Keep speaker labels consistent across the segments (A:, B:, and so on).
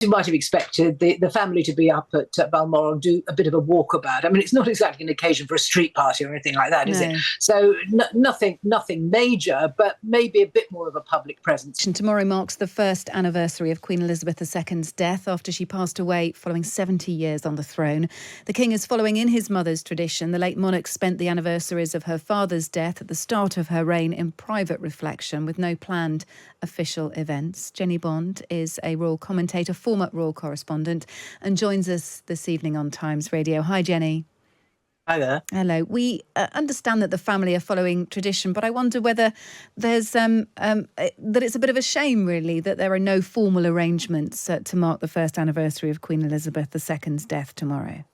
A: you might have expected the family to be up at Balmoral and do a bit of a walkabout. I mean, it's not exactly an occasion for a street party or anything like that, is it? So nothing major, but maybe a bit more of a public presence.
B: Tomorrow marks the first anniversary of Queen Elizabeth II's death after she passed away following 70 years on the throne. The King is following in his mother's tradition. The late monarch spent the anniversaries of her father's death at the start of her reign in private reflection with no planned official events. Jennie Bond is a royal commentator, former royal correspondent, and joins us this evening on Times Radio. Hi, Jennie.
A: Hi there.
B: Hello. We understand that the family are following tradition, but I wonder whether there's that it's a bit of a shame, really, that there are no formal arrangements to mark the first anniversary of Queen Elizabeth II's death tomorrow.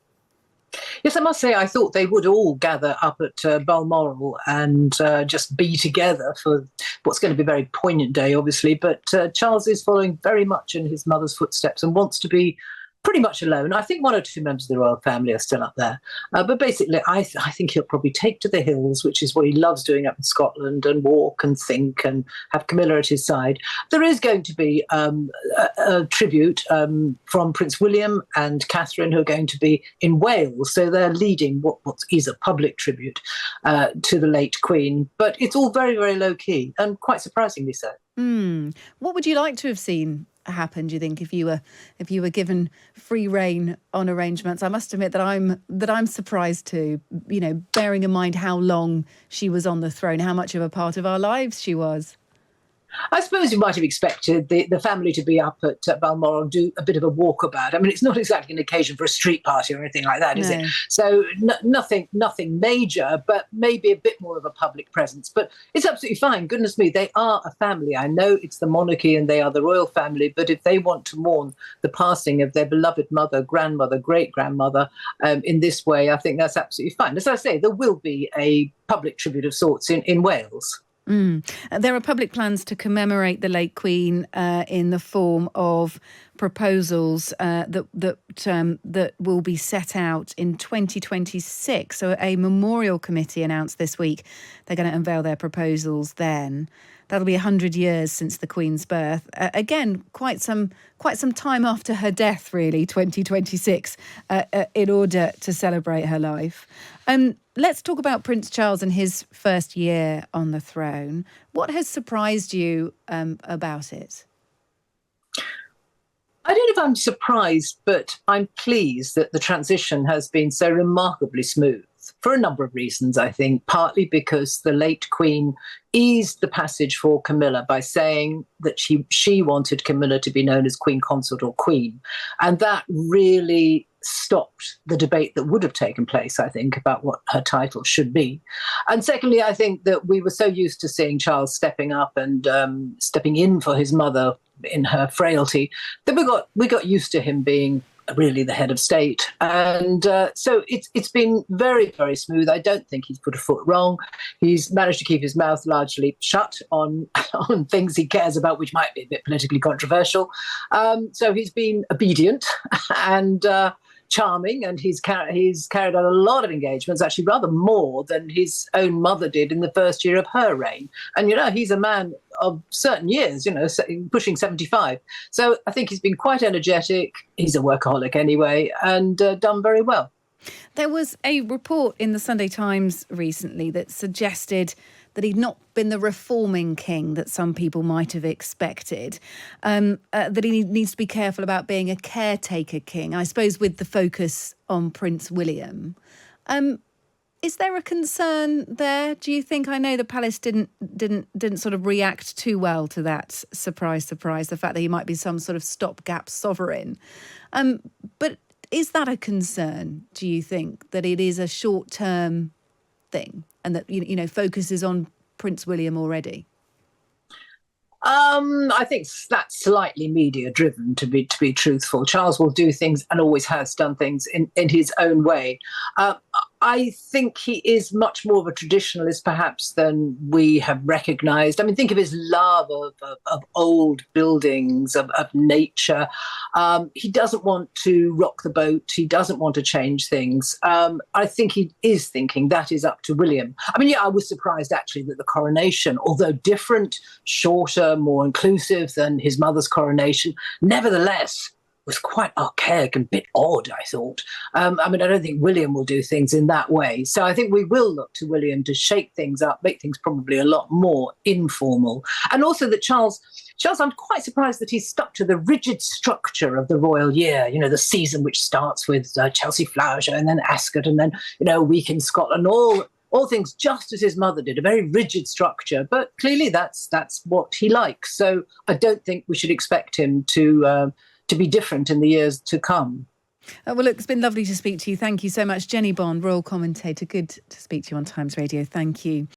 A: Yes, I must say I thought they would all gather up at Balmoral and just be together for what's going to be a very poignant day, obviously. But Charles is following very much in his mother's footsteps and wants to be pretty much alone. I think one or two members of the royal family are still up there. But basically, I think he'll probably take to the hills, which is what he loves doing up in Scotland, and walk and think and have Camilla at his side. There is going to be a tribute from Prince William and Catherine, who are going to be in Wales. So they're leading what is a public tribute to the late Queen. But it's all very, very low-key and quite surprisingly so.
B: What would you like to have seen happen, do you think, if you were given free rein on arrangements? I must admit that I'm surprised too, bearing in mind how long she was on the throne, how much of a part of our lives she was.
A: I suppose you might have expected the family to be up at Balmoral and do a bit of a walkabout. I mean, it's not exactly an occasion for a street party or anything like that, is it? So nothing major, but maybe a bit more of a public presence. But it's absolutely fine. Goodness me, they are a family. I know it's the monarchy and they are the royal family, but if they want to mourn the passing of their beloved mother, grandmother, great-grandmother in this way, I think that's absolutely fine. As I say, there will be a public tribute of sorts in Wales.
B: There are public plans to commemorate the late Queen in the form of proposals that will be set out in 2026. So a memorial committee announced this week they're going to unveil their proposals then. That'll be 100 years since the Queen's birth. Again, quite some time after her death, really, 2026, in order to celebrate her life. Let's talk about Prince Charles and his first year on the throne. What has surprised you about it?
A: I don't know if I'm surprised, but I'm pleased that the transition has been so remarkably smooth. For a number of reasons, I think, partly because the late Queen eased the passage for Camilla by saying that she wanted Camilla to be known as Queen Consort or Queen. And that really stopped the debate that would have taken place, I think, about what her title should be. And secondly, I think that we were so used to seeing Charles stepping up and stepping in for his mother in her frailty that we got used to him being really the head of state. And so it's been very, very smooth. I don't think he's put a foot wrong. He's managed to keep his mouth largely shut on things he cares about, which might be a bit politically controversial. So he's been obedient and charming, and he's carried out a lot of engagements, actually rather more than his own mother did in the first year of her reign. And, he's a man of certain years, pushing 75. So I think he's been quite energetic. He's a workaholic anyway, and done very well.
B: There was a report in the Sunday Times recently that suggested that he'd not been the reforming king that some people might have expected, that he needs to be careful about being a caretaker king, I suppose with the focus on Prince William. Is there a concern there, do you think? I know the palace didn't sort of react too well to that surprise, the fact that he might be some sort of stopgap sovereign. But is that a concern, do you think, that it is a short-term thing and that, focuses on Prince William already?
A: I think that's slightly media-driven, to be truthful. Charles will do things and always has done things in his own way. I think he is much more of a traditionalist, perhaps, than we have recognised. I mean, think of his love of old buildings, of nature. He doesn't want to rock the boat. He doesn't want to change things. I think he is thinking that is up to William. I mean, I was surprised, actually, that the coronation, although different, shorter, more inclusive than his mother's coronation, nevertheless was quite archaic and a bit odd, I thought. I mean, I don't think William will do things in that way. So I think we will look to William to shake things up, make things probably a lot more informal. And also that Charles, I'm quite surprised that he's stuck to the rigid structure of the royal year, the season which starts with Chelsea Flower Show and then Ascot and then, a week in Scotland, all things just as his mother did, a very rigid structure. But clearly that's what he likes. So I don't think we should expect him to be different in the years to come.
B: Well, look, it's been lovely to speak to you. Thank you so much. Jennie Bond, royal commentator. Good to speak to you on Times Radio. Thank you.